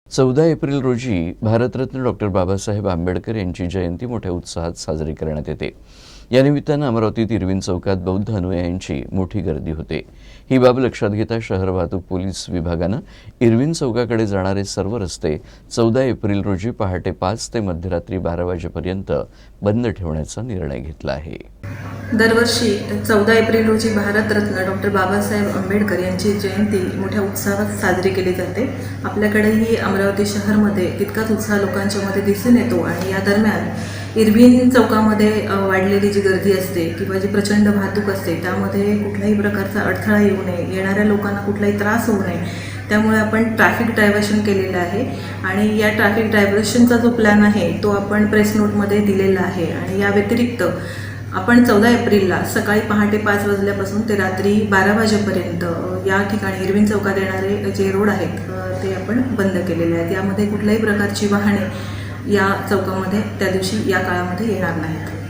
14 April रोजी Bharat Ratna doctor Babasaheb Ambedkar यांची जयंती मोठ्या उत्साहात साजरी करण्यात येते। या निमित्तानं अमरावतीत इरविन चौकात बौद्ध अनुयायांची मोठी गर्दी होते। ही बाब लक्षात घेता शहर वाहतूक पोलीस विभागानं इरविन चौकाकडे जाणारे सर्व रस्ते 14 एप्रिल रोजी पहाटे 5 ते मध्यरात्री 12 वाजेपर्यंत बंद ठेवण्याचा निर्णय घेतला आहे। दरवर्षी 14 एप्रिल रोजी भारतरत्न डॉक्टर बाबासाहेब आंबेडकर यांची जयंती मोठ्या उत्साहात साजरी केली जाते। आपल्याकडेही अमरावती शहरमध्ये तितकाच उत्साह लोकांच्यामध्ये दिसून येतो आणि या दरम्यान इरविन चौकामध्ये वाढलेली जी गर्दी असते किंवा जी प्रचंड वाहतूक असते त्यामध्ये कुठल्याही प्रकारचा अडथळा येऊ नये, येणाऱ्या लोकांना कुठलाही त्रास होऊ नये, त्यामुळे आपण ट्रॅफिक डायव्हर्शन केलेलं आहे आणि या ट्रॅफिक डायव्हर्शनचा जो प्लॅन आहे तो आपण प्रेस नोटमध्ये दिलेला आहे। आणि या व्यतिरिक्त आपण 14 एप्रिलला सकाळी पहाटे 5 वाजल्यापासून ते रात्री 12 वाजेपर्यंत या ठिकाणी इरविन चौकात येणारे जे रोड आहेत ते आपण बंद केलेले आहेत। यामध्ये कुठल्याही प्रकारची वाहने या चौकामध्ये त्या दिवशी या काळामध्ये येणार नाहीत।